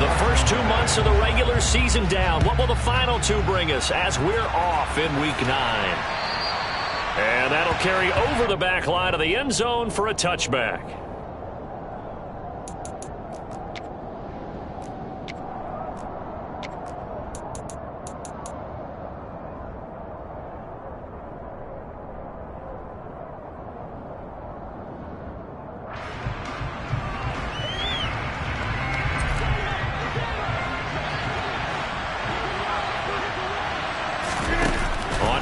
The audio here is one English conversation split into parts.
The first 2 months of the regular season down. What will the final two bring us as we're off in Week 9? And that'll carry over the back line of the end zone for a touchback.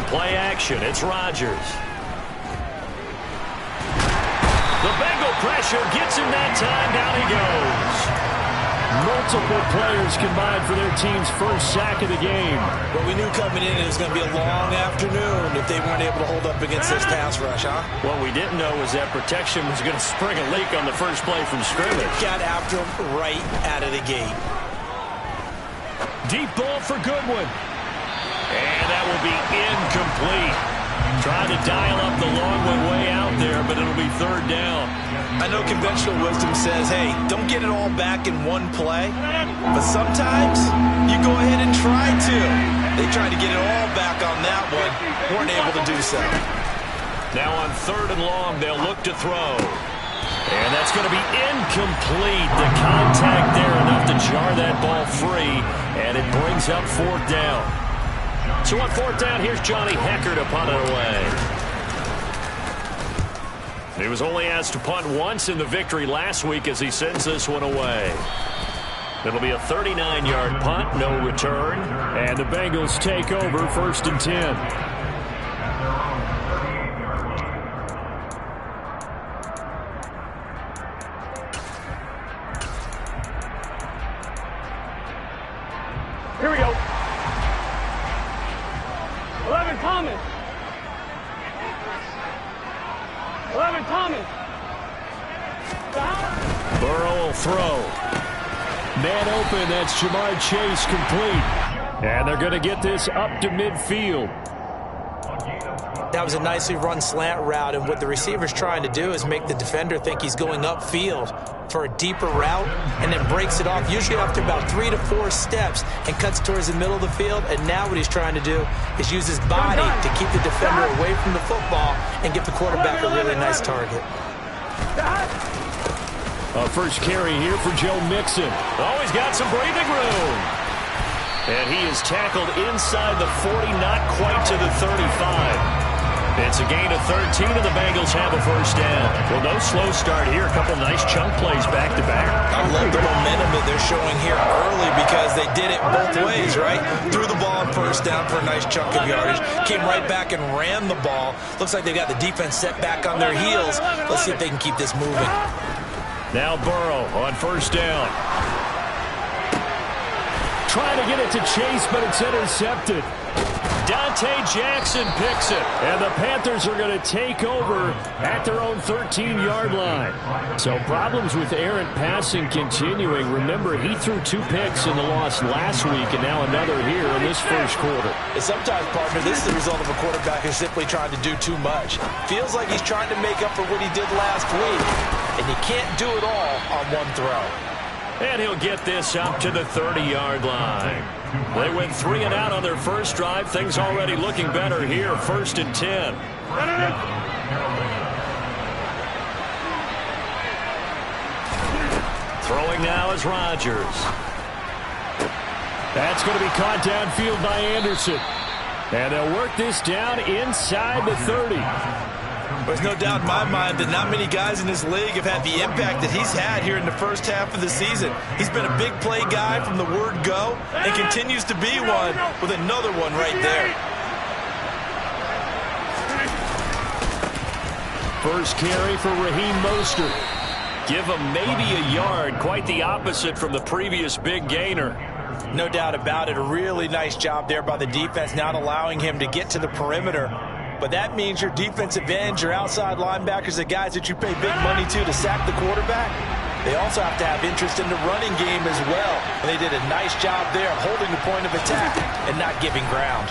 Play action. It's Rodgers. The Bengal pressure gets him that time. Down he goes. Multiple players combined for their team's first sack of the game. But we knew coming in it was going to be a long afternoon if they weren't able to hold up against this pass rush, huh? What we didn't know was that protection was going to spring a leak on the first play from scrimmage. Got after him right out of the gate. Deep ball for Goodwin. And that will be incomplete. Trying to dial up the long one way out there, but it'll be third down. I know conventional wisdom says, hey, don't get it all back in one play. But sometimes you go ahead and try to. They tried to get it all back on that one. Weren't able to do so. Now on third and long, they'll look to throw. And that's going to be incomplete. The contact there enough to jar that ball free. And it brings up fourth down. So on fourth down, here's Johnny Hecker to punt it away. He was only asked to punt once in the victory last week as he sends this one away. It'll be a 39-yard punt, no return. And the Bengals take over 1st and 10. Here we go. 11 Thomas. 11 Thomas. Burrow will throw. Man open, that's Jamar Chase complete. And they're going to get this up to midfield. That was a nicely run slant route, and what the receiver's trying to do is make the defender think he's going upfield for a deeper route, and then breaks it off, usually after about 3 to 4 steps, and cuts towards the middle of the field. And now what he's trying to do is use his body to keep the defender away from the football and give the quarterback a really nice target. First carry here for Joe Mixon. Oh, he's got some breathing room. And he is tackled inside the 40, not quite to the 35. It's a gain of 13, and the Bengals have a first down. Well, no slow start here. A couple nice chunk plays back-to-back. I love the momentum that they're showing here early because they did it both ways, right? Threw the ball on first down for a nice chunk of yardage. Came right back and ran the ball. Looks like they got the defense set back on their heels. Let's see if they can keep this moving. Now Burrow on first down. Trying to get it to Chase, but it's intercepted. Dante Jackson picks it. And the Panthers are going to take over at their own 13-yard line. So problems with errant passing continuing. Remember, he threw 2 picks in the loss last week, and now another here in this first quarter. And sometimes, partner, this is the result of a quarterback who's simply trying to do too much. Feels like he's trying to make up for what he did last week, and you can't do it all on one throw. And he'll get this up to the 30-yard line. They went 3 and out on their first drive. Things already looking better here. 1st and 10. Throwing now is Rodgers. That's going to be caught downfield by Anderson. And they'll work this down inside the 30. There's no doubt in my mind that not many guys in this league have had the impact that he's had here in the first half of the season. He's been a big play guy from the word go and continues to be one with another one right there. First carry for Raheem Mostert. Give him maybe a yard. Quite the opposite from the previous big gainer. No doubt about it. A really nice job there by the defense, not allowing him to get to the perimeter. But that means your defensive ends, your outside linebackers, the guys that you pay big money to sack the quarterback, they also have to have interest in the running game as well. And they did a nice job there of holding the point of attack and not giving ground.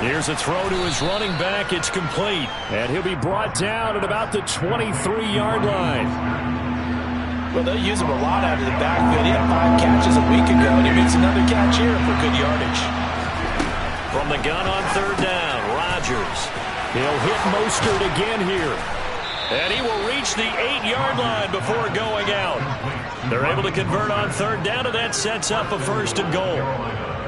Here's a throw to his running back. It's complete. And he'll be brought down at about the 23-yard line. Well, they'll use him a lot out of the backfield. He had 5 catches a week ago, and he makes another catch here for good yardage. From the gun on third down, Rodgers. He'll hit Mostert again here. And he will reach the 8-yard line before going out. They're able to convert on third down, and that sets up a 1st and goal.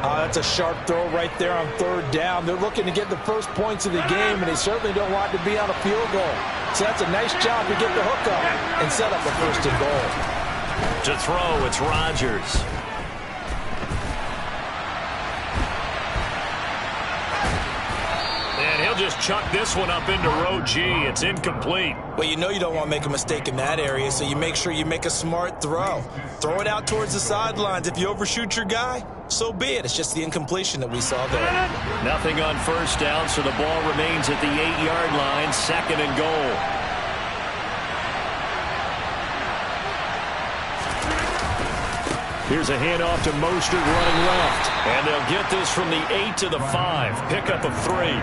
That's a sharp throw right there on third down. They're looking to get the first points of the game, and they certainly don't want to be on a field goal. So that's a nice job to get the hook up and set up a 1st and goal. To throw, it's Rodgers. And he'll just chuck this one up into row G. It's incomplete. Well, you know you don't want to make a mistake in that area, so you make sure you make a smart throw. Throw it out towards the sidelines. If you overshoot your guy, so be it. It's just the incompletion that we saw there. Nothing on first down, so the ball remains at the 8-yard line, 2nd and goal. Here's a handoff to Mostert running left. And they'll get this from the 8 to the 5. Pickup of 3.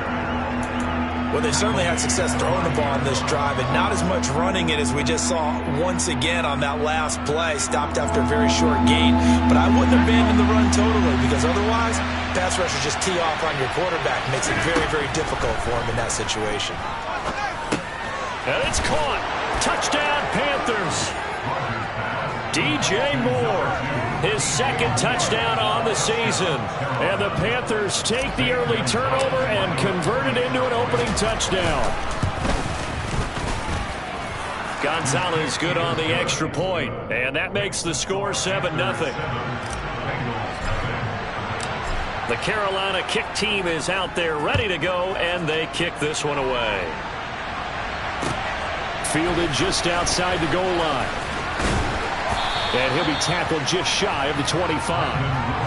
Well, they certainly had success throwing the ball on this drive, and not as much running it as we just saw once again on that last play. Stopped after a very short gain, but I wouldn't abandon the run totally, because otherwise, pass rushers just tee off on your quarterback. Makes it very, very difficult for him in that situation. And it's caught. Touchdown, Panthers. DJ Moore, his 2nd touchdown on the season. And the Panthers take the early turnover and convert it into an opening touchdown. Gonzalez good on the extra point, and that makes the score 7-0. The Carolina kick team is out there ready to go, and they kick this one away. Fielded just outside the goal line. And he'll be tackled just shy of the 25.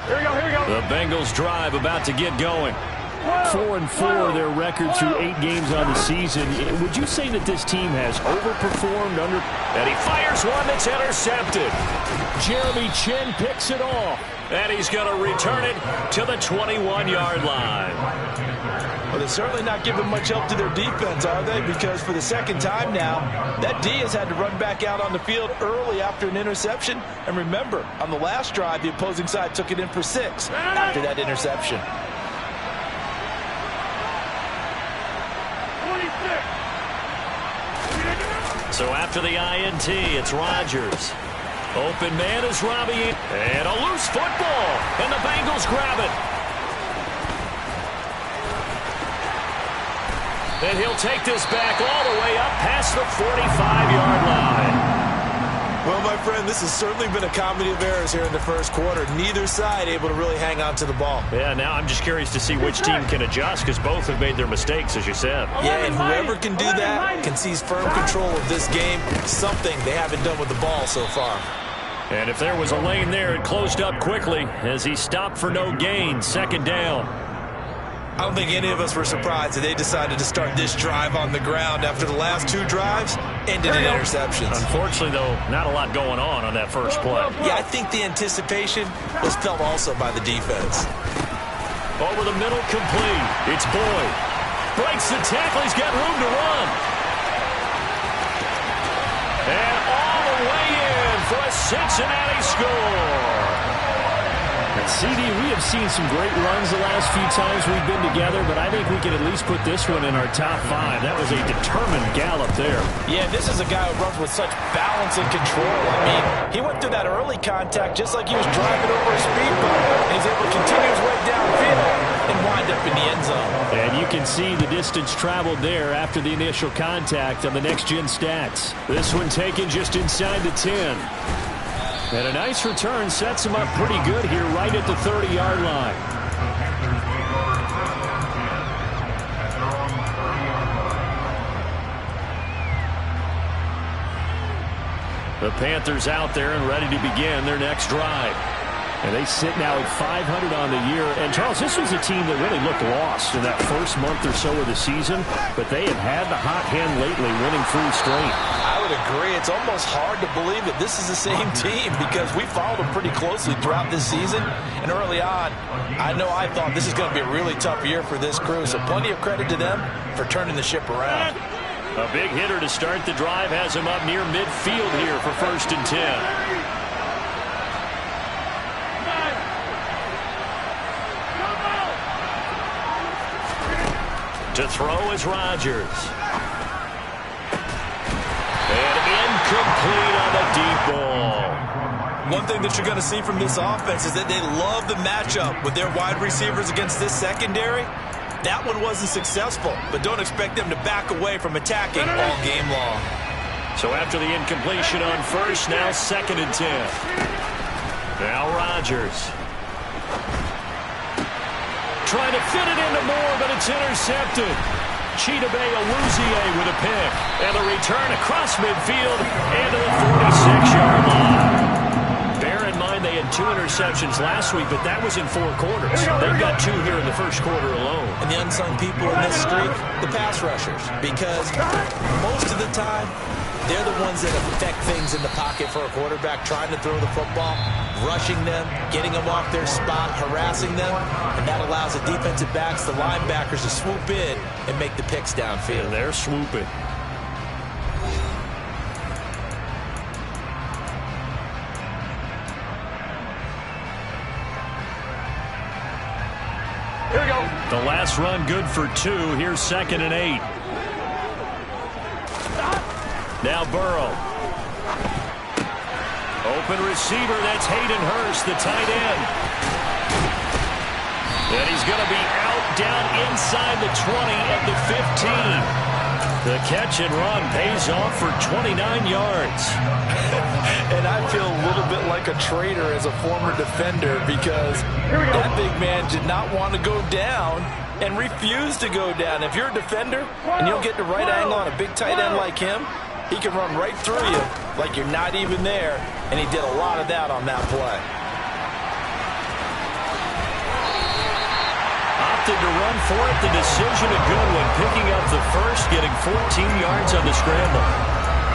Here we go. The Bengals drive about to get going. 4-4 their record through 8 games on the season. Would you say that this team has overperformed under? And he fires one that's intercepted. Jeremy Chin picks it off. And he's going to return it to the 21-yard line. Well, they're certainly not giving much help to their defense, are they? Because for the 2nd time now, that D has had to run back out on the field early after an interception. And remember, on the last drive, the opposing side took it in for 6 after that interception. 26. So after the INT, it's Rodgers. Open man is Robbie. And a loose football. And the Bengals grab it. And he'll take this back all the way up past the 45-yard line. Well, my friend, this has certainly been a comedy of errors here in the 1st quarter. Neither side able to really hang on to the ball. Yeah, now I'm just curious to see which team can adjust, because both have made their mistakes, as you said. Yeah, and whoever can do that can seize firm control of this game, something they haven't done with the ball so far. And if there was a lane there, it closed up quickly as he stopped for no gain. 2nd down. I don't think any of us were surprised that they decided to start this drive on the ground after the last 2 drives ended in interceptions. Unfortunately, though, not a lot going on that first play. Yeah, I think the anticipation was felt also by the defense. Over the middle, complete. It's Boyd. Breaks the tackle. He's got room to run. And all the way in for a Cincinnati score. CD, we have seen some great runs the last few times we've been together, but I think we can at least put this one in our top 5. That was a determined gallop there. Yeah, this is a guy who runs with such balance and control. I mean, he went through that early contact just like he was driving over a speed bump, and he's able to continue his way downfield and wind up in the end zone. And you can see the distance traveled there after the initial contact on the next-gen stats. This one taken just inside the 10. And a nice return sets him up pretty good here right at the 30-yard line. The Panthers out there and ready to begin their next drive. And they sit now at 500 on the year. And, Charles, this was a team that really looked lost in that first month or so of the season, but they have had the hot hand lately, winning 3 straight. I would agree. It's almost hard to believe that this is the same team because we followed them pretty closely throughout this season. And early on, I know I thought this is going to be a really tough year for this crew, so plenty of credit to them for turning the ship around. A big hitter to start the drive has him up near midfield here for 1st and 10. To throw is Rodgers. And incomplete on the deep ball. One thing that you're going to see from this offense is that they love the matchup with their wide receivers against this secondary. That one wasn't successful, but don't expect them to back away from attacking all game long. So after the incompletion on 1st, now 2nd and 10. Now Rodgers. Trying to fit it into Moore, but it's intercepted. Chidobe Awuzie with a pick. And the return across midfield and to the 46-yard line. Bear in mind they had 2 interceptions last week, but that was in 4 quarters. They've got 2 here in the first quarter alone. And the unsung people in this streak, the pass rushers. Because most of the time, they're the ones that affect things in the pocket for a quarterback, trying to throw the football, rushing them, getting them off their spot, harassing them, and that allows the defensive backs, the linebackers, to swoop in and make the picks downfield. And they're swooping. Here we go. The last run good for 2. Here's 2nd and 8. Now Burrow. Open receiver, that's Hayden Hurst, the tight end. And he's going to be out down inside the 20 at the 15. The catch and run pays off for 29 yards. And I feel a little bit like a traitor as a former defender because that big man did not want to go down and refused to go down. If you're a defender and you don't get the right angle on a big tight end like him, he can run right through you like you're not even there, and he did a lot of that on that play. Opted to run for it. The decision a good one, picking up the first, getting 14 yards on the scramble.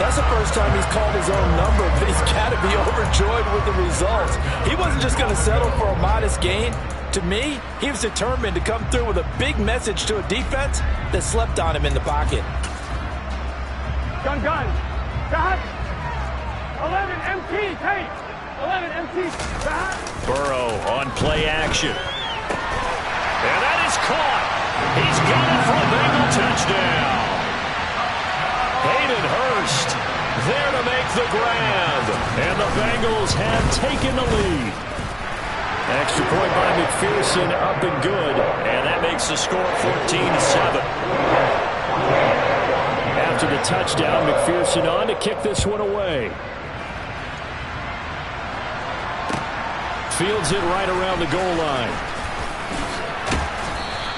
That's the first time he's called his own number, but he's got to be overjoyed with the results. He wasn't just going to settle for a modest gain. To me, he was determined to come through with a big message to a defense that slept on him in the pocket. Gun. Got 11 MT, take. 11 MT, got. Burrow on play action. And that is caught. He's got it for a Bengal touchdown. Hayden Hurst there to make the grab. And the Bengals have taken the lead. Extra point by McPherson, up and good. And that makes the score 14-7. After the touchdown, McPherson on to kick this one away. Fields it right around the goal line.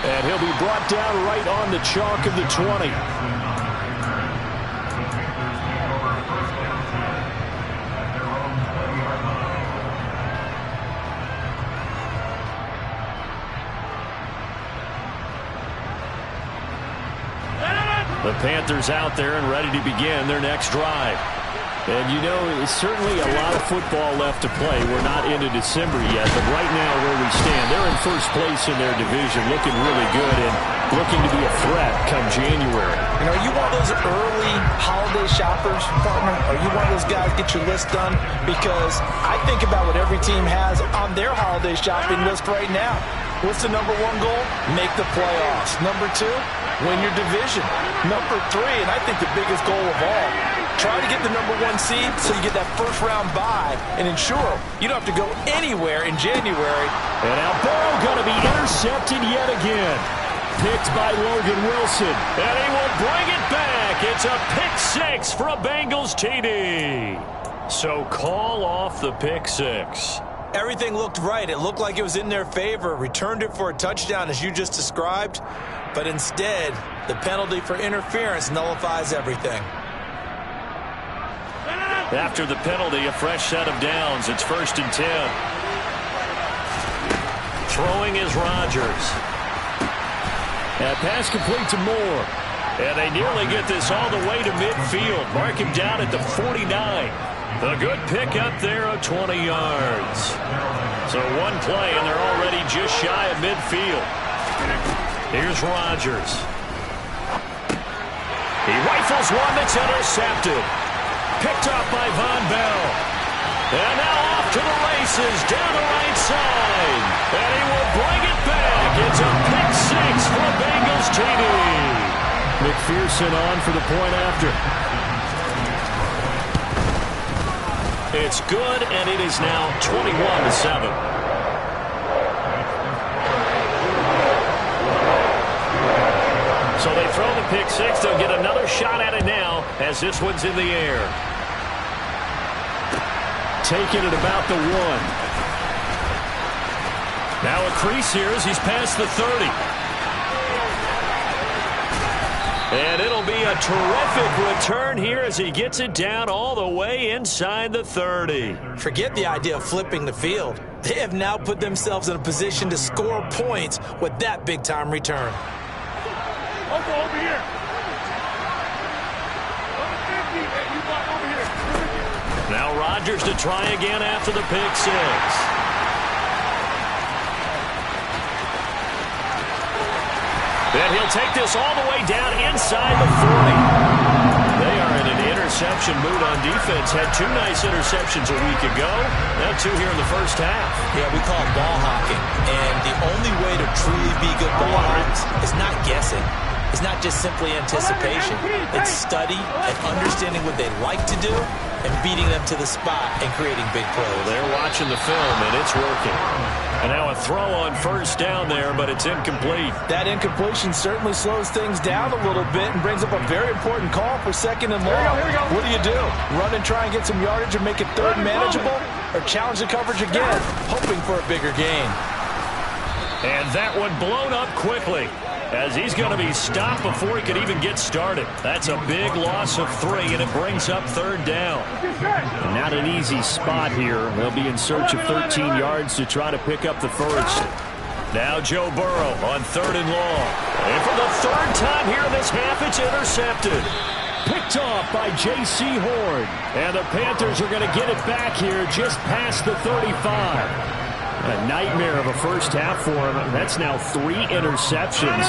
And he'll be brought down right on the chalk of the 20. The Panthers out there and ready to begin their next drive. And you know, it's certainly a lot of football left to play. We're not into December yet, but right now where we stand, they're in first place in their division, looking really good and looking to be a threat come January. And are you one of those early holiday shoppers, partner? Are you one of those guys get your list done? Because I think about what every team has on their holiday shopping list right now. What's the number 1 goal? Make the playoffs. Number 2, win your division. Number 3, and I think the biggest goal of all, try to get the number 1 seed so you get that first round bye and ensure you don't have to go anywhere in January. And now Burrow going to be intercepted yet again. Picked by Logan Wilson. And he will bring it back. It's a pick 6 for a Bengals TD. So call off the pick 6. Everything looked right. It looked like it was in their favor. Returned it for a touchdown, as you just described. But instead, the penalty for interference nullifies everything. After the penalty, a fresh set of downs. It's 1st and 10. Throwing is Rodgers. And pass complete to Moore. And they nearly get this all the way to midfield. Mark him down at the 49. A good pick up there of 20 yards. So one play, and they're already just shy of midfield. Here's Rodgers. He rifles one that's intercepted. Picked off by Von Bell. And now off to the races, down the right side. And he will bring it back. It's a pick six for Bengals TD. McPherson on for the point after. It's good, and it is now 21-7. So they throw the pick six. They'll get another shot at it now as this one's in the air. Taking it about the 1. Now a crease here as he's past the 30. And it'll be a terrific return here as he gets it down all the way inside the 30. Forget the idea of flipping the field. They have now put themselves in a position to score points with that big-time return. Over here. Over here. Now Rodgers to try again after the pick six. And he'll take this all the way down inside the 40. They are in an interception mood on defense. Had 2 nice interceptions a week ago. Now 2 here in the first half. Yeah, we call it ball hawking. And the only way to truly be good ball hawks is not guessing. It's not just simply anticipation. It's study and understanding what they like to do and beating them to the spot and creating big plays. They're watching the film, and it's working. And now a throw on first down there, but it's incomplete. That incompletion certainly slows things down a little bit and brings up a very important call for second and long. Here we go. What do? Run and try and get some yardage and make it third manageable, or challenge the coverage again, hoping for a bigger gain? And that one blown up quickly, as he's going to be stopped before he could even get started. That's a big loss of 3, and it brings up third down. Not an easy spot here. They'll be in search of 13 yards to try to pick up the first. Now Joe Burrow on third and long. And for the third time here in this half, it's intercepted. Picked off by J.C. Horn. And the Panthers are going to get it back here just past the 35. A nightmare of a first half for him. That's now 3 interceptions.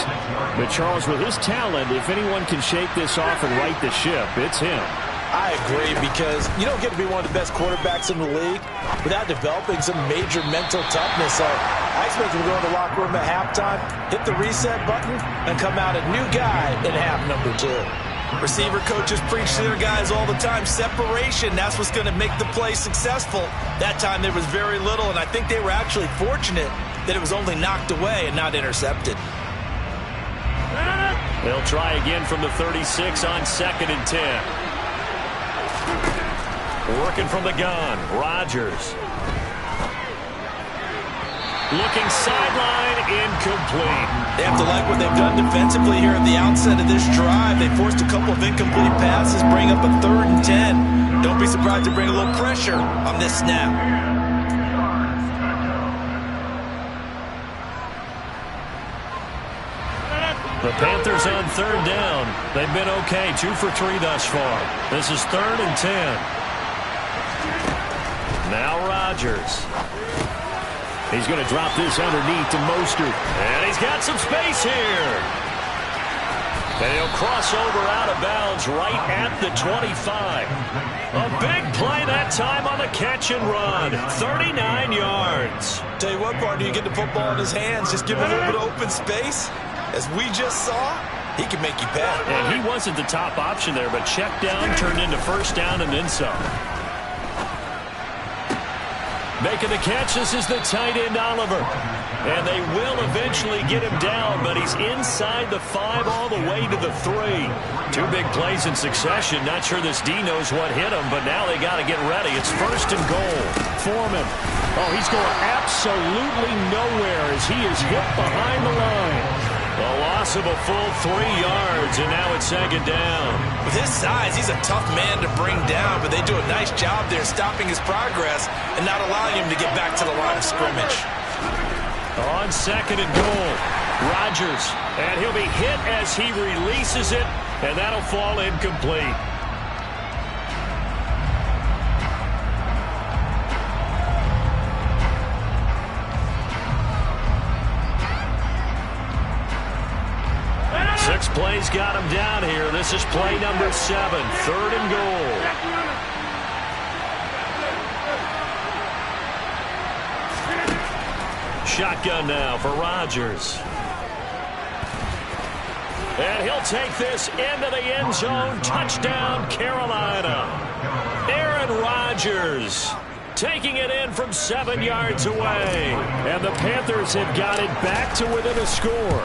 But Charles, with his talent, if anyone can shake this off and right the ship, it's him. I agree, because you don't get to be one of the best quarterbacks in the league without developing some major mental toughness. So I expect him to go in the locker room at halftime, hit the reset button, and come out a new guy in half number 2. Receiver coaches preach to their guys all the time. Separation, that's what's going to make the play successful. That time there was very little, and I think they were actually fortunate that it was only knocked away and not intercepted. They'll try again from the 36 on second and 10. Working from the gun, Rodgers. Looking sideline, incomplete. They have to like what they've done defensively here at the outset of this drive. They forced a couple of incomplete passes, bring up a 3rd and 10. Don't be surprised to bring a little pressure on this snap. The Panthers on third down. They've been okay, 2 for 3 thus far. This is 3rd and 10. Now Rodgers. He's going to drop this underneath to Mostert. And he's got some space here. And he'll cross over out of bounds right at the 25. A big play that time on the catch and run. 39 yards. Tell you what, partner, you get the football in his hands, just give him a little bit of open space. As we just saw, he can make you pay. And he wasn't the top option there, but check down turned into first down and then some. Making the catch, this is the tight end, Oliver. And they will eventually get him down, but he's inside the 5 all the way to the 3. 2 big plays in succession. Not sure this D knows what hit him, but now they got to get ready. It's 1st and goal. Foreman. Oh, he's going absolutely nowhere as he is hit behind the line. A loss of a full 3 yards, and now it's 2nd down. With his size, he's a tough man to bring down, but they do a nice job there stopping his progress and not allowing him to get back to the line of scrimmage. On 2nd and goal, Rodgers. And he'll be hit as he releases it, and that'll fall incomplete. Six plays got him down here. This is play number 7, 3rd and goal. Shotgun now for Rodgers. And he'll take this into the end zone. Touchdown, Carolina. Aaron Rodgers taking it in from 7 yards away. And the Panthers have got it back to within a score.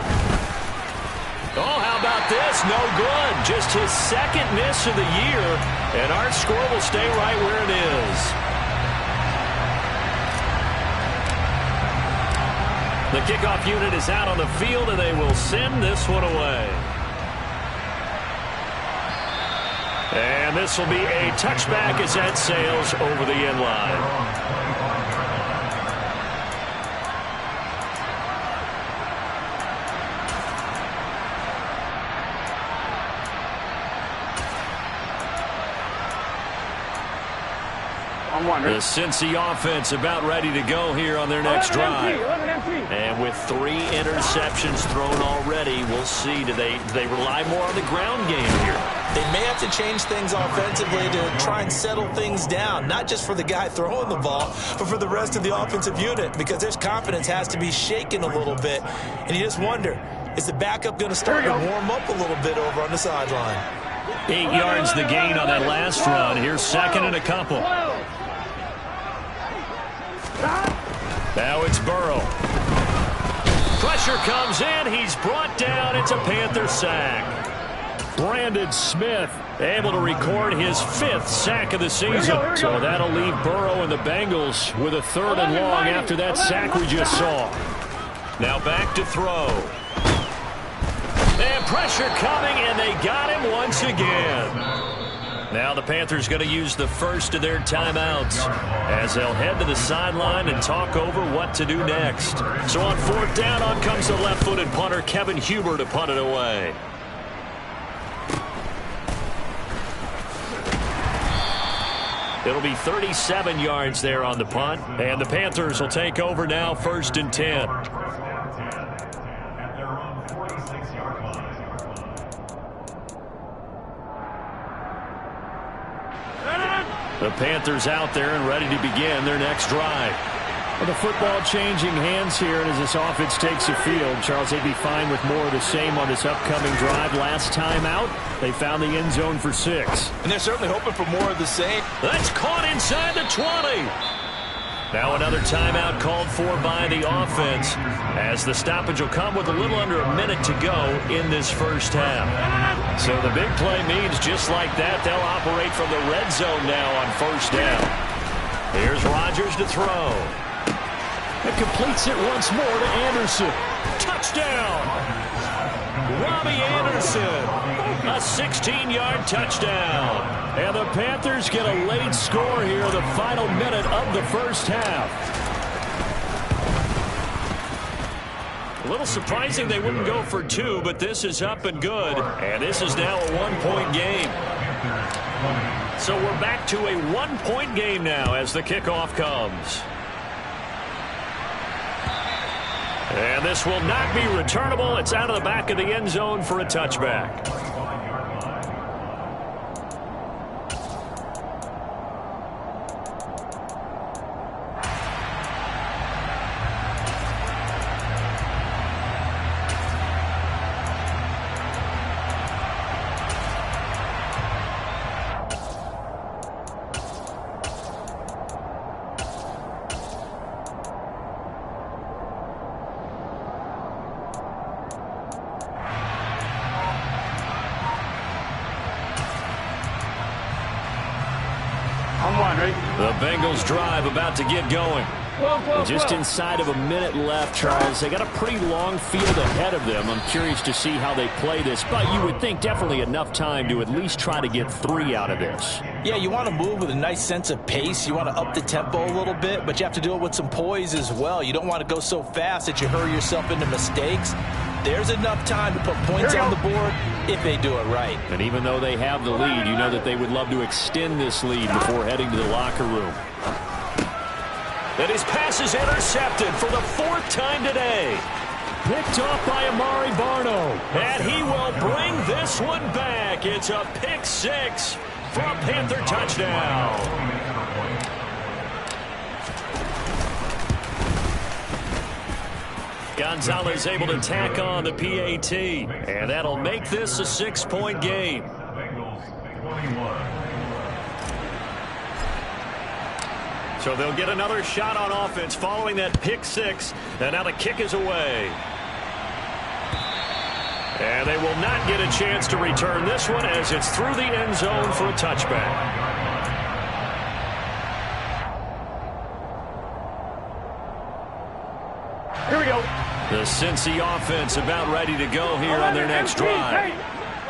Oh, how about this? No good. Just his 2nd miss of the year. And our score will stay right where it is. The kickoff unit is out on the field, and they will send this one away. And this will be a touchback as that sails over the end line. The Cincy offense about ready to go here on their next drive. And with 3 interceptions thrown already, we'll see. Do they rely more on the ground game here? They may have to change things offensively to try and settle things down, not just for the guy throwing the ball, but for the rest of the offensive unit, because their confidence has to be shaken a little bit. And you just wonder, is the backup going to start to warm up a little bit over on the sideline? 8 yards the gain on that last run. Here's 2nd and a couple. Now it's Burrow. Pressure comes in. He's brought down. It's a Panther sack. Brandon Smith able to record his 5th sack of the season. So that'll leave Burrow and the Bengals with a 3rd and long after that sack we just saw. Now back to throw. And pressure coming, and they got him once again. Now the Panthers going to use the first of their timeouts as they'll head to the sideline and talk over what to do next. So on 4th down, on comes the left-footed punter, Kevin Huber, to punt it away. It'll be 37 yards there on the punt, and the Panthers will take over now, 1st and 10. The Panthers out there and ready to begin their next drive. Well, the football changing hands here, and as this offense takes the field, Charles, they'd be fine with more of the same on this upcoming drive. Last time out, they found the end zone for 6. And they're certainly hoping for more of the same. That's caught inside the 20. Now another timeout called for by the offense, as the stoppage will come with a little under a minute to go in this first half. So the big play means just like that, they'll operate from the red zone now on 1st down. Here's Rodgers to throw. It completes it once more to Anderson. Touchdown! Robbie Anderson, a 16-yard touchdown. And the Panthers get a late score here in the final minute of the first half. A little surprising they wouldn't go for 2, but this is up and good. And this is now a 1-point game. So we're back to a 1-point game now as the kickoff comes. And this will not be returnable. It's out of the back of the end zone for a touchback. The Bengals drive about to get going. Just inside of a minute left, Charles. They got a pretty long field ahead of them. I'm curious to see how they play this, but you would think definitely enough time to at least try to get 3 out of this. Yeah, you want to move with a nice sense of pace. You want to up the tempo a little bit, but you have to do it with some poise as well. You don't want to go so fast that you hurry yourself into mistakes. There's enough time to put points on the board if they do it right. And even though they have the lead, you know that they would love to extend this lead before heading to the locker room. And his pass is intercepted for the 4th time today. Picked off by Amari Barno. And he will bring this one back. It's a pick 6 for a Panther touchdown. Gonzalez able to tack on the PAT. And that'll make this a 6-point game. So they'll get another shot on offense following that pick 6. And now the kick is away. And they will not get a chance to return this one as it's through the end zone for a touchback. Here we go. The Cincy offense about ready to go here on their next drive.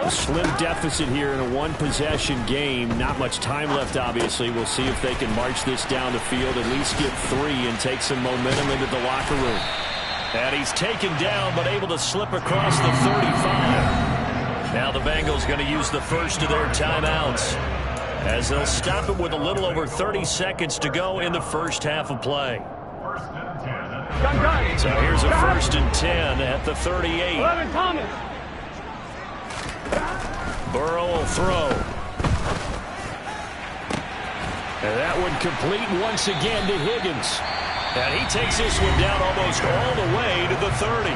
A slim deficit here in a one-possession game. Not much time left, obviously. We'll see if they can march this down the field, at least get 3 and take some momentum into the locker room. And he's taken down, but able to slip across the 35. Now the Bengals going to use the first of their timeouts, as they'll stop it with a little over 30 seconds to go in the first half of play. So here's a 1st and 10 at the 38. Burrow will throw. And that one complete once again to Higgins. And he takes this one down almost all the way to the 30.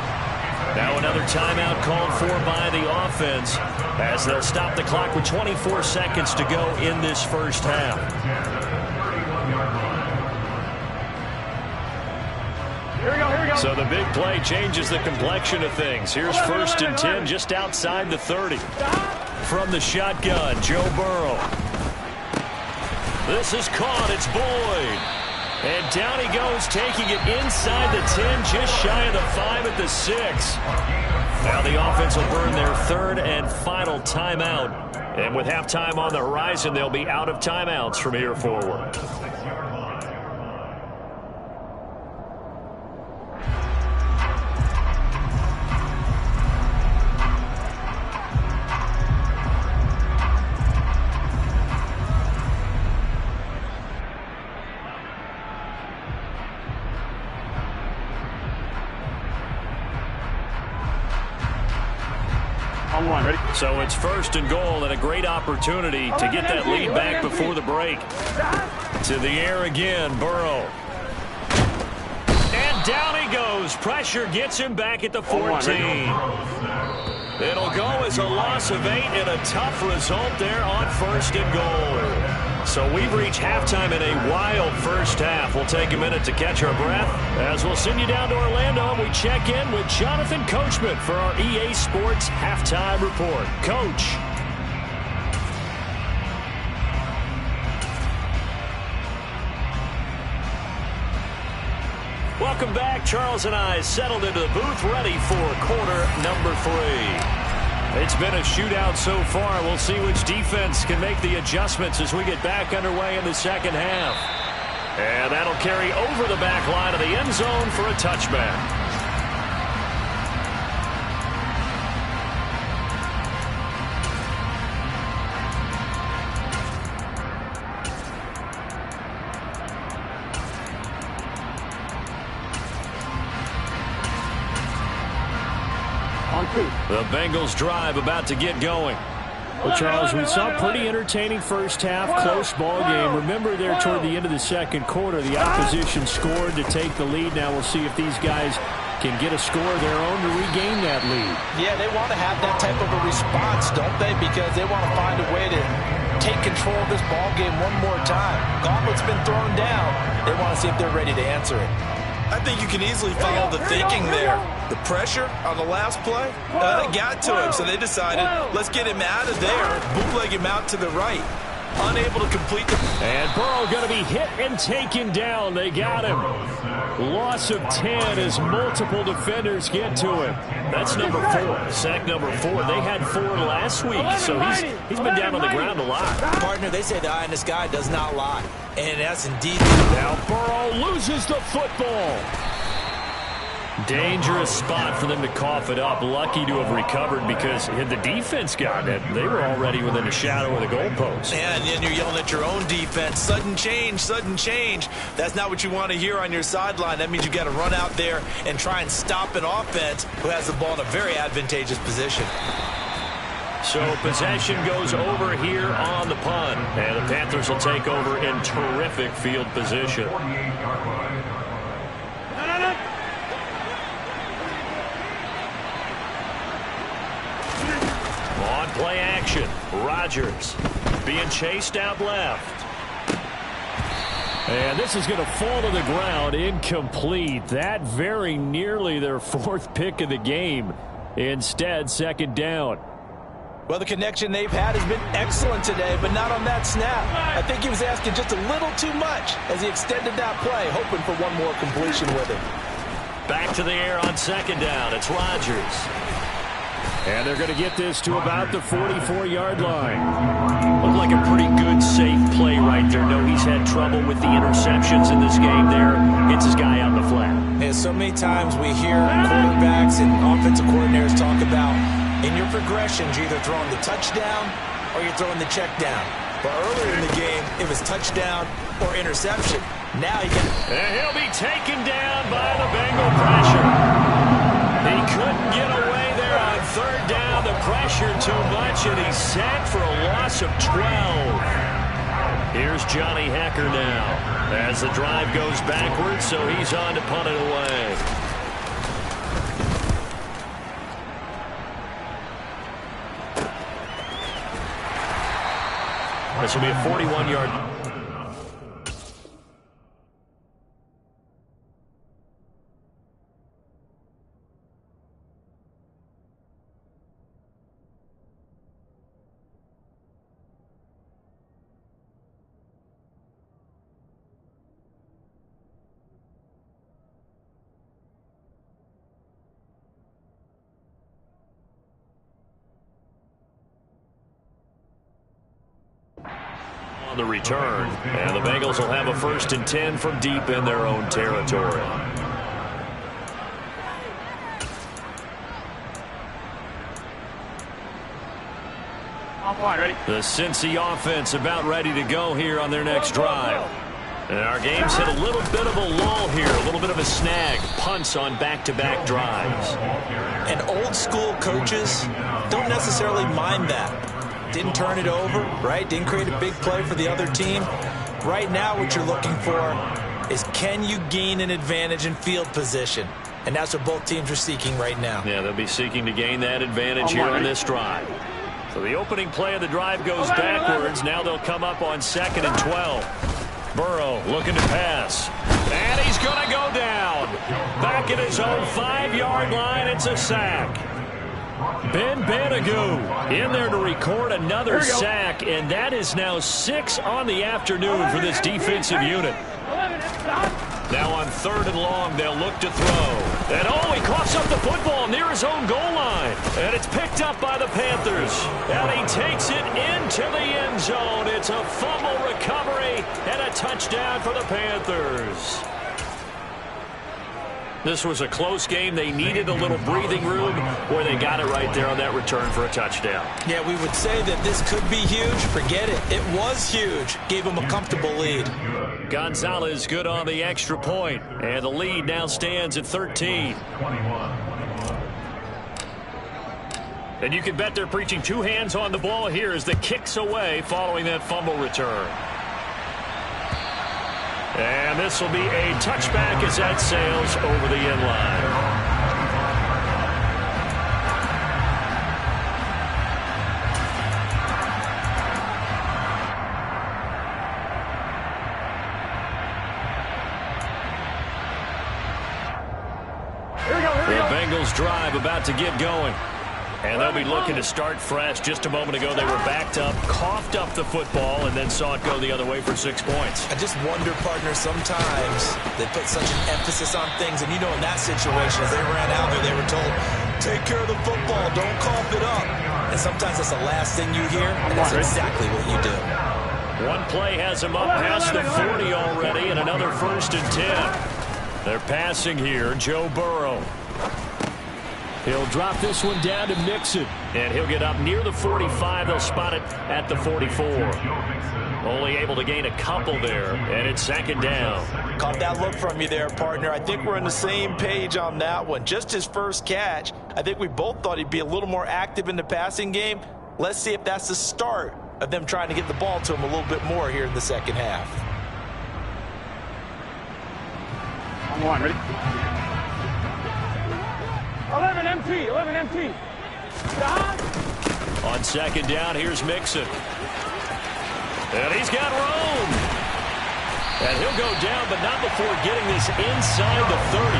Now another timeout called for by the offense, as they'll stop the clock with 24 seconds to go in this first half. Here we go. So the big play changes the complexion of things. Here's 1st and 10 just outside the 30. From the shotgun, Joe Burrow. This is caught. It's Boyd. And down he goes, taking it inside the 10, just shy of the 5 at the 6. Now the offense will burn their 3rd and final timeout. And with halftime on the horizon, they'll be out of timeouts from here forward. So it's 1st and goal, and a great opportunity to get that lead back before the break. To the air again, Burrow. And down he goes. Pressure gets him back at the 14. It'll go as a loss of 8 and a tough result there on 1st and goal. So we've reached halftime in a wild first half. We'll take a minute to catch our breath as we'll send you down to Orlando and we check in with Jonathan Coachman for our EA Sports Halftime Report. Coach. Welcome back. Charles and I settled into the booth ready for quarter number 3. It's been a shootout so far. We'll see which defense can make the adjustments as we get back underway in the second half. And that'll carry over the back line of the end zone for a touchback. The Bengals drive about to get going. Well, Charles, we saw a pretty entertaining first half, close ball game. Remember there toward the end of the second quarter, the opposition scored to take the lead. Now we'll see if these guys can get a score of their own to regain that lead. Yeah, they want to have that type of a response, don't they? Because they want to find a way to take control of this ball game one more time. Gauntlet's been thrown down. They want to see if they're ready to answer it. I think you can easily follow the thinking there. The pressure on the last play, they got to him, so they decided, let's get him out of there, bootleg him out to the right. unable to complete the... And Burrow going to be hit and taken down. They got him. Loss of 10 as multiple defenders get to him. That's number 4. Sack number 4. They had 4 last week, so he's been down on the ground a lot. Partner, they say the eye in the sky does not lie. And that's indeed... Now Burrow loses the football. Dangerous spot for them to cough it up. Lucky to have recovered because had the defense gotten it, they were already within a shadow of the goalpost. Yeah, and then you're yelling at your own defense. Sudden change, sudden change. That's not what you want to hear on your sideline. That means you got to run out there and try and stop an offense who has the ball in a very advantageous position. So possession goes over here on the punt. And the Panthers will take over in terrific field position. On play action, Rodgers being chased out left. And this is going to fall to the ground, incomplete. That very nearly their 4th pick of the game. Instead, 2nd down. Well, the connection they've had has been excellent today, but not on that snap. I think he was asking just a little too much as he extended that play, hoping for one more completion with it. Back to the air on 2nd down. It's Rodgers. And they're going to get this to about the 44-yard line. Looked like a pretty good, safe play right there. No, he's had trouble with the interceptions in this game there. Gets his guy out in the flat. And so many times we hear quarterbacks and offensive coordinators talk about in your progressions, you're either throwing the touchdown or you're throwing the check down. But earlier in the game, it was touchdown or interception. Now he can... And he'll be taken down by the Bengal pressure. He couldn't get away there on 3rd down. The pressure too much, and he's sacked for a loss of 12. Here's Johnny Hecker now as the drive goes backwards, so he's on to punt it away. This will be a 41-yard... the return, and the Bengals will have a 1st and 10 from deep in their own territory. Ready? The Cincy offense about ready to go here on their next drive. And our game's hit a little bit of a lull here, a little bit of a snag. Punts on back-to-back drives. And old school coaches don't necessarily mind that. Didn't turn it over, right? Didn't create a big play for the other team. Right now what you're looking for is can you gain an advantage in field position? And that's what both teams are seeking right now. Yeah, they'll be seeking to gain that advantage here on this drive. So the opening play of the drive goes backwards. Now they'll come up on 2nd and 12. Burrow looking to pass. And he's going to go down. Back at his own 5-yard line. It's a sack. Ben Banagou in there to record another sack, and that is now 6 on the afternoon for this defensive unit. Now on 3rd and long, they'll look to throw. And he coughs up the football near his own goal line. And it's picked up by the Panthers. And he takes it into the end zone. It's a fumble recovery and a touchdown for the Panthers. This was a close game. They needed a little breathing room where they got it right there on that return for a touchdown. Yeah, we would say that this could be huge. Forget it. It was huge. Gave them a comfortable lead. Gonzalez good on the extra point. And the lead now stands at 13. And you can bet they're preaching 2 hands on the ball here as the kick's away following that fumble return. And this will be a touchback as that sails over the end line. The Bengals drive about to get going. And they'll be looking to start fresh. Just a moment ago, they were backed up, coughed up the football, and then saw it go the other way for 6 points. I just wonder, partner, sometimes they put such an emphasis on things. And, you know, in that situation, as they ran out there, they were told, take care of the football, don't cough it up. And sometimes that's the last thing you hear, and that's exactly what you do. One play has him up past the 40 already, and another 1st and 10. They're passing here, Joe Burrow. He'll drop this one down to Mixon, and he'll get up near the 45. They'll spot it at the 44. Only able to gain a couple there, and it's 2nd down. Caught that look from you there, partner. I think we're on the same page on that one. Just his first catch, I think we both thought he'd be a little more active in the passing game. Let's see if that's the start of them trying to get the ball to him a little bit more here in the second half. On one, ready? 11 MT, 11 MT. Down. On 2nd down, here's Mixon. And he's got room. And he'll go down, but not before getting this inside the 30.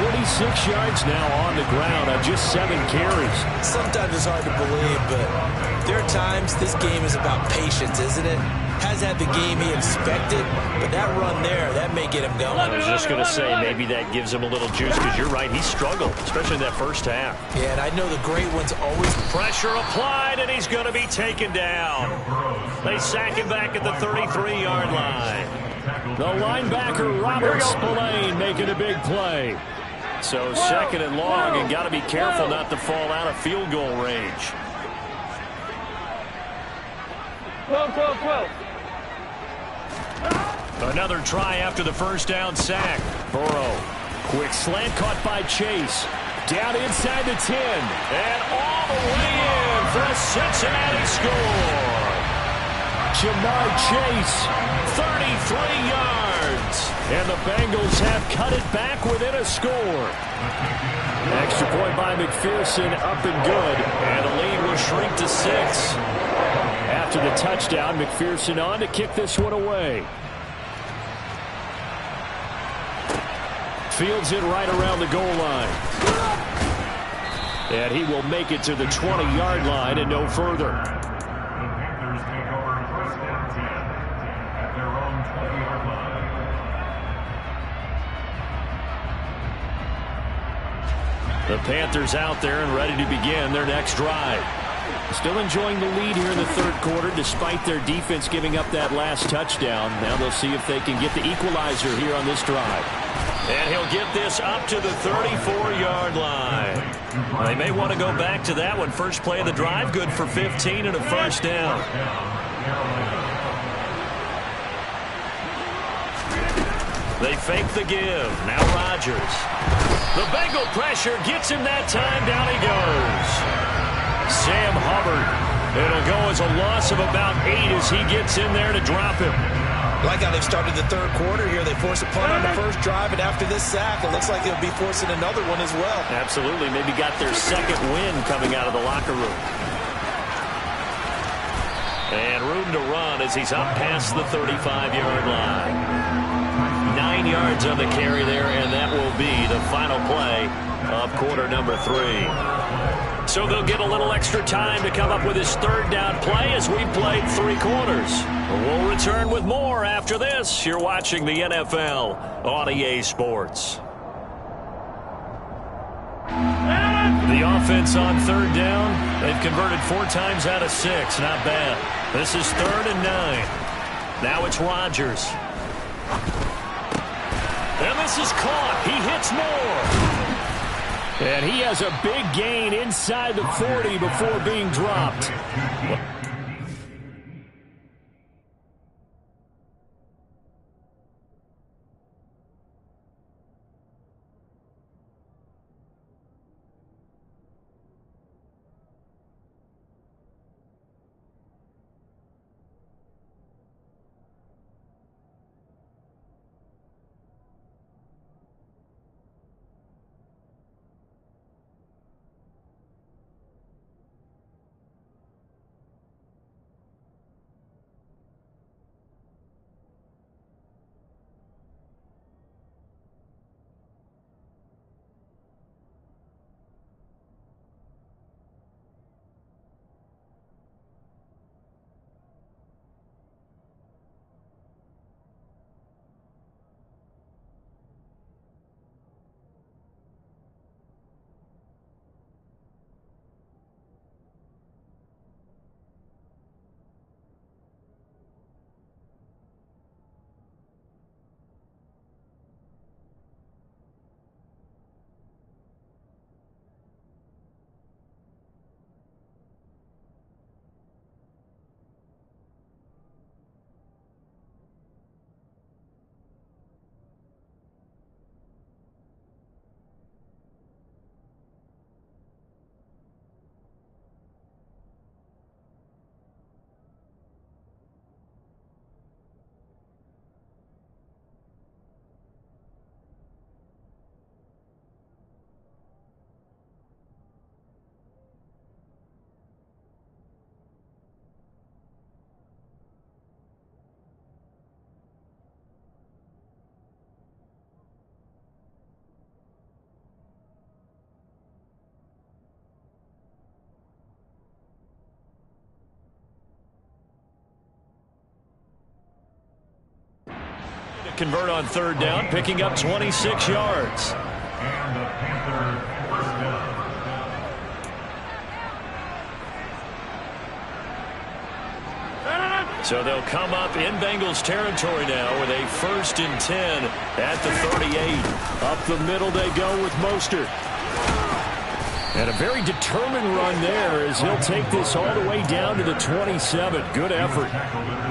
46 yards now on the ground on just 7 carries. Sometimes it's hard to believe, but there are times this game is about patience, isn't it? Has had the game he expected, but that run there, that may get him going. I was just going to say, maybe that gives him a little juice, because you're right, he struggled, especially in that first half. Yeah, and I know the great ones always... Pressure applied, and he's going to be taken down. They sack him back at the 33-yard line. The linebacker, Robert Spillane, making a big play. So 2nd and long, and got to be careful not to fall out of field goal range. 12, 12, 12. Another try after the 1st down sack. Burrow. Quick slant caught by Chase. Down inside the 10. And all the way in for a Cincinnati score. Jamar Chase, 33 yards. And the Bengals have cut it back within a score. Extra point by McPherson, up and good. And the lead will shrink to 6. After the touchdown, McPherson on to kick this one away. Fields it right around the goal line. And he will make it to the 20-yard line and no further. The Panthers out there and ready to begin their next drive. Still enjoying the lead here in the 3rd quarter, despite their defense giving up that last touchdown. Now they'll see if they can get the equalizer here on this drive. And he'll get this up to the 34-yard line. They may want to go back to that one. First play of the drive, good for 15 and a 1st down. They fake the give. Now Rodgers. The Bengal pressure gets him that time. Down he goes. Sam Hubbard. It'll go as a loss of about 8 as he gets in there to drop him. Like how they've started the 3rd quarter here. They force a punt on the first drive, and after this sack, it looks like they'll be forcing another one as well. Absolutely. Maybe got their 2nd win coming out of the locker room. And room to run as he's up past the 35-yard line. 9 yards on the carry there, and that will be the final play of quarter number 3. So they'll get a little extra time to come up with his 3rd down play as we've played 3 quarters. We'll return with more after this. You're watching the NFL on EA Sports. The offense on 3rd down. They've converted 4 times out of 6. Not bad. This is 3rd and 9. Now it's Rodgers. And this is caught. He hits more. And he has a big gain inside the 40 before being dropped. convert on third down, picking up 26 yards. So they'll come up in Bengals territory now with a 1st and 10 at the 38. Up the middle they go with Mostert. And a very determined run there as he'll take this all the way down to the 27. Good effort.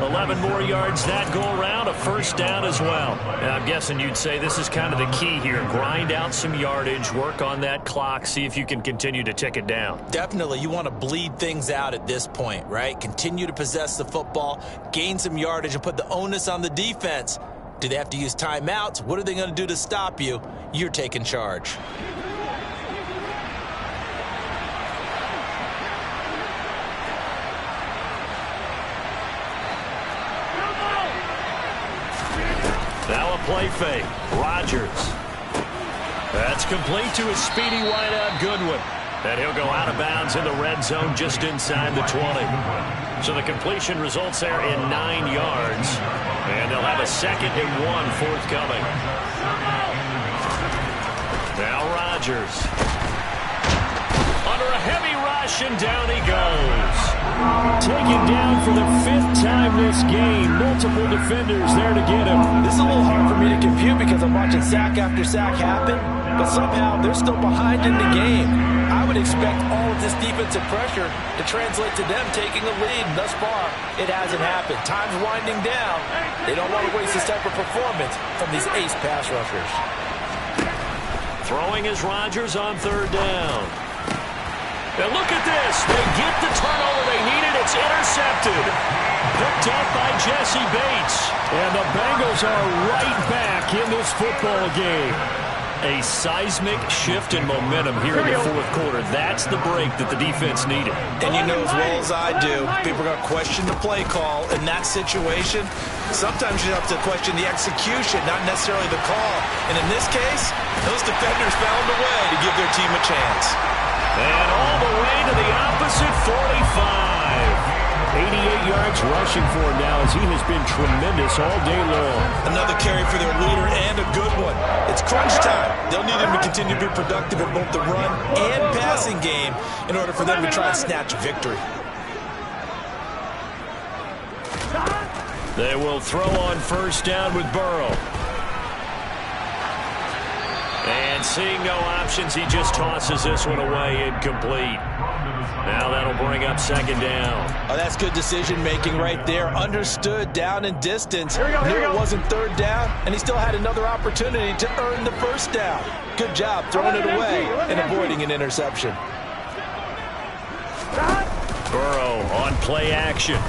11 more yards that go around, a 1st down as well. And I'm guessing you'd say this is kind of the key here. Grind out some yardage, work on that clock, see if you can continue to tick it down. Definitely, you want to bleed things out at this point, right? Continue to possess the football, gain some yardage, and put the onus on the defense. Do they have to use timeouts? What are they going to do to stop you? You're taking charge. Now a play fake. Rodgers. That's complete to his speedy wideout Goodwin. And he'll go out of bounds in the red zone just inside the 20. So the completion results there in 9 yards. And they'll have a 2nd and 1 forthcoming. Now Rodgers. Under a heavy rush, and down he goes. Taken down for the 5th time this game. Multiple defenders there to get him. This is a little hard for me to compute because I'm watching sack after sack happen, but somehow they're still behind in the game. I would expect all of this defensive pressure to translate to them taking a lead. Thus far, it hasn't happened. Time's winding down. They don't want to waste this type of performance from these ace pass rushers. Throwing is Rodgers on 3rd down. And look at this. They get the turnover they needed. It's intercepted. Picked up by Jesse Bates. And the Bengals are right back in this football game. A seismic shift in momentum here in the 4th quarter. That's the break that the defense needed. And you know as well as I do, people are going to question the play call in that situation. Sometimes you have to question the execution, not necessarily the call. And in this case, those defenders found a way to give their team a chance. And all the way to the opposite 45. 88 yards rushing for him now as he has been tremendous all day long. Another carry for their leader and a good one. It's crunch time. They'll need him to continue to be productive in both the run and passing game in order for them to try and snatch a victory. They will throw on 1st down with Burrow. And seeing no options, he just tosses this one away, incomplete. Now that'll bring up 2nd down. Oh, that's good decision-making right there. Understood down and distance. Knew it wasn't 3rd down, and he still had another opportunity to earn the 1st down. Good job throwing it away and avoiding an interception. Burrow on play action.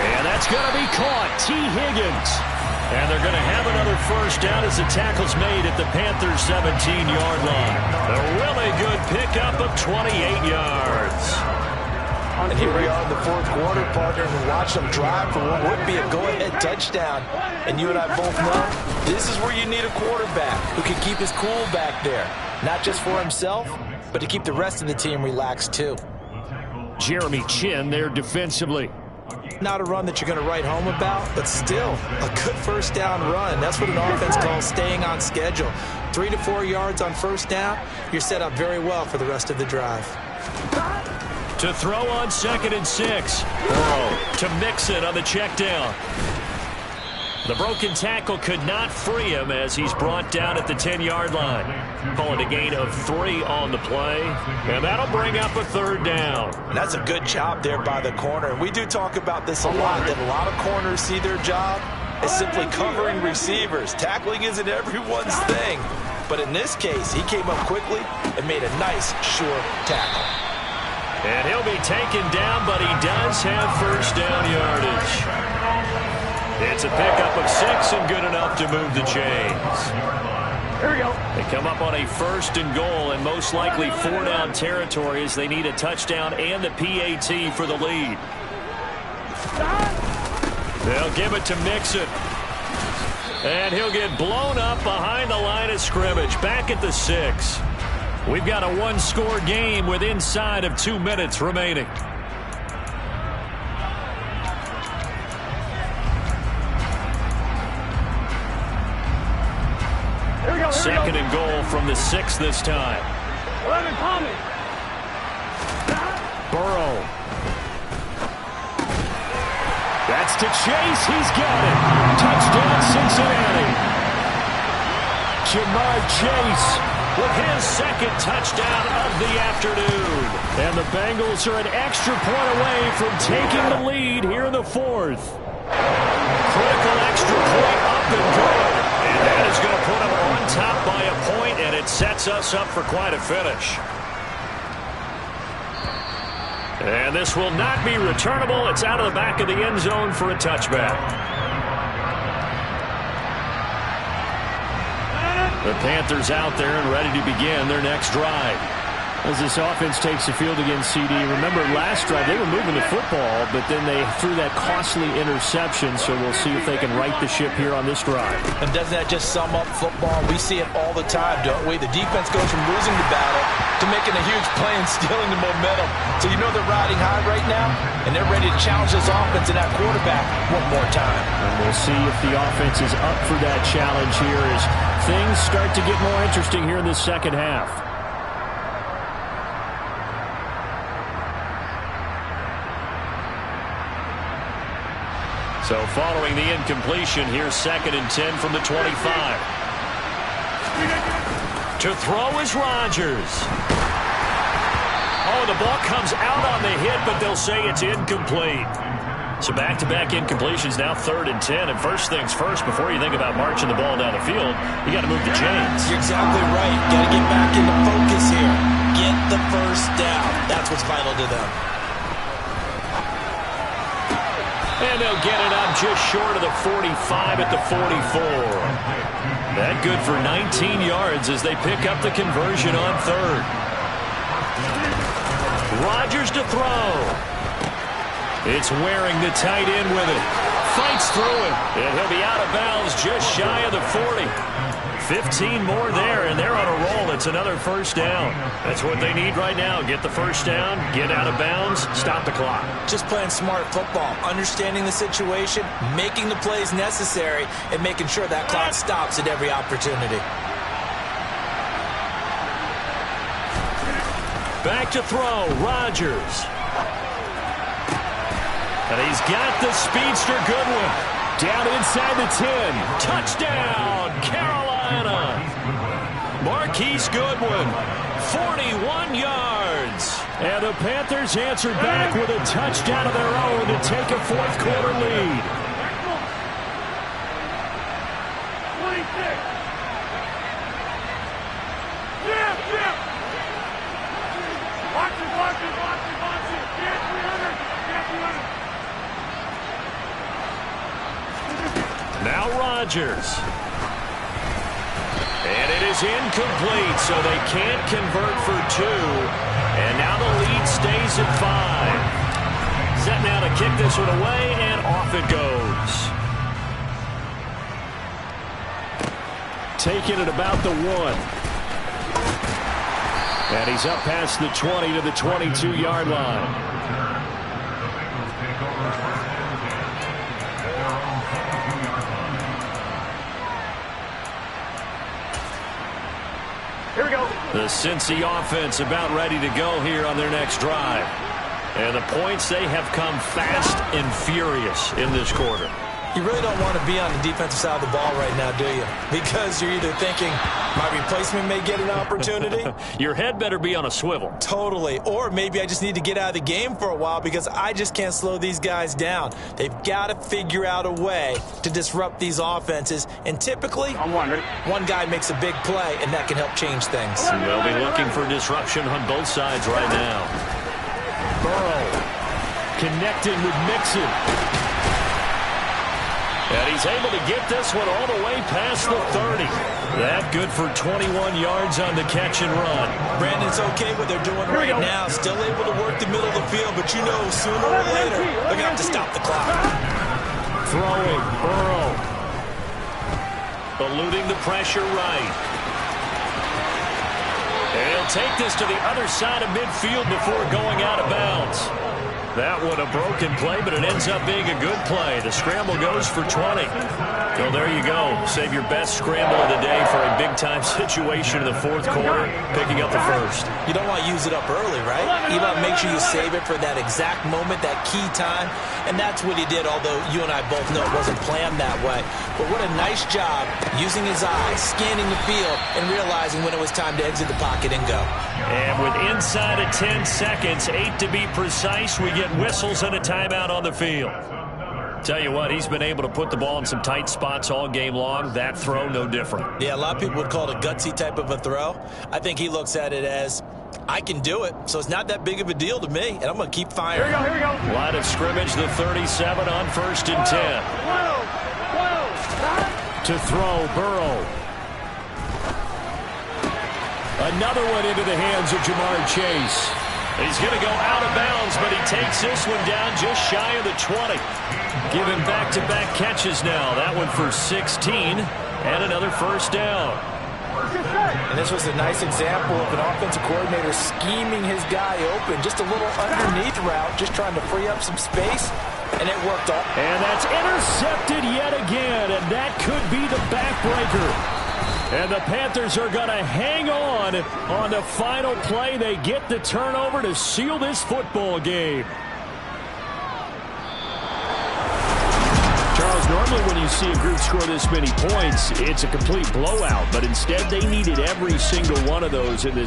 And that's going to be caught. T. Higgins. And they're going to have another 1st down as the tackle's made at the Panthers' 17-yard line. A really good pickup of 28 yards. And here we are in the 4th quarter, partner, and watch them drive for what would be a go-ahead touchdown. And you and I both know this is where you need a quarterback who can keep his cool back there. Not just for himself, but to keep the rest of the team relaxed too. Jeremy Chin there defensively. Not a run that you're going to write home about, but still a good 1st down run. That's what an offense calls staying on schedule. 3 to 4 yards on 1st down, you're set up very well for the rest of the drive. To throw on 2nd and 6. Burrow to Mixon on the check down. The broken tackle could not free him as he's brought down at the 10-yard line. Call it a gain of 3 on the play, and that'll bring up a 3rd down. And that's a good job there by the corner. And we do talk about this a lot, that a lot of corners see their job as simply covering receivers. Tackling isn't everyone's thing. But in this case, he came up quickly and made a nice, sure tackle. And he'll be taken down, but he does have 1st down yardage. It's a pickup of 6 and good enough to move the chains. Here we go. They come up on a 1st and goal and most likely 4-down territory as they need a touchdown and the PAT for the lead. They'll give it to Mixon. And he'll get blown up behind the line of scrimmage. Back at the 6. We've got a 1-score game with inside of 2 minutes remaining. second and goal from the 6 this time. 11, Tommy. Burrow. That's to Chase. He's got it. Touchdown, Cincinnati. Jamar Chase with his second touchdown of the afternoon. And the Bengals are an extra point away from taking the lead here in the 4th. Critical extra point up and good. And that is going to put them on top by a point, and it sets us up for quite a finish. And this will not be returnable. It's out of the back of the end zone for a touchback. The Panthers out there and ready to begin their next drive. As this offense takes the field against CD, remember last drive they were moving the football, but then they threw that costly interception, so we'll see if they can right the ship here on this drive. And doesn't that just sum up football? We see it all the time, don't we? The defense goes from losing the battle to making a huge play and stealing the momentum. So you know they're riding high right now, and they're ready to challenge this offense and that quarterback one more time. And we'll see if the offense is up for that challenge here as things start to get more interesting here in the second half. So following the incompletion, here's 2nd and 10 from the 25. To throw is Rodgers. Oh, the ball comes out on the hit, but they'll say it's incomplete. So back-to-back incompletions, now 3rd and 10. And first things first, before you think about marching the ball down the field, you got to move the chains. You're exactly right. Got to get back into focus here. Get the first down. That's what's vital to them. And they'll get it up just short of the 45 at the 44. That good for 19 yards as they pick up the conversion on 3rd. Rodgers to throw. It's wearing the tight end with it. Fights through it. And he'll be out of bounds just shy of the 40. 15 more there, and they're on a roll. It's another first down. That's what they need right now. Get the first down, get out of bounds, stop the clock. Just playing smart football, understanding the situation, making the plays necessary, and making sure that clock stops at every opportunity. Back to throw, Rodgers. And he's got the speedster Goodwin. Down inside the 10. Touchdown, Carolina. Marquise Goodwin, 41 yards. And the Panthers answered back with a touchdown of their own to take a 4th quarter lead. 26. Yeah. Watch it. Get 300. Now Rodgers. And it is incomplete, so they can't convert for 2. And now the lead stays at 5. Set now to kick this one away, and off it goes. Taking it about the 1. And he's up past the 20 to the 22-yard line. Here we go. The Cincy offense about ready to go here on their next drive. And the points, they have come fast and furious in this quarter. You really don't want to be on the defensive side of the ball right now, do you? Because you're either thinking, my replacement may get an opportunity. Your head better be on a swivel. Totally. Or maybe I just need to get out of the game for a while because I just can't slow these guys down. They've got to figure out a way to disrupt these offenses. And typically, one guy makes a big play, and that can help change things. They'll be looking for disruption on both sides right now. Burrow connecting with Mixon. And he's able to get this one all the way past the 30. That good for 21 yards on the catch and run. Brandon's okay what they're doing right now. Still able to work the middle of the field, but you know sooner or later they're going to have to stop the clock. Throwing, Burrow. Eluding the pressure right. And he'll take this to the other side of midfield before going out of bounds. That and a broken play, but it ends up being a good play. The scramble goes for 20. Well, there you go. Save your best scramble of the day for a big-time situation in the fourth quarter, picking up the first. You don't want to use it up early, right? You want to make sure you save it for that exact moment, that key time, and that's what he did, although you and I both know it wasn't planned that way. But what a nice job using his eyes, scanning the field, and realizing when it was time to exit the pocket and go. And with inside of 10 seconds, 8 to be precise, we get whistles and a timeout on the field. Tell you what, he's been able to put the ball in some tight spots all game long. That throw, no different. Yeah, a lot of people would call it a gutsy type of a throw. I think he looks at it as, I can do it, so it's not that big of a deal to me, and I'm going to keep firing. Here we go. Line of scrimmage, the 37 on 1st and 10. To throw, Burrow. Another one into the hands of Jamar Chase. He's going to go out of bounds, but he takes this one down just shy of the 20. Giving back-to-back catches now. That one for 16 and another first down. And this was a nice example of an offensive coordinator scheming his guy open. Just a little underneath route, just trying to free up some space, and it worked out. And that's intercepted yet again, and that could be the backbreaker. And the Panthers are going to hang on the final play. They get the turnover to seal this football game. Charles, normally when you see a group score this many points, it's a complete blowout. But instead, they needed every single one of those in this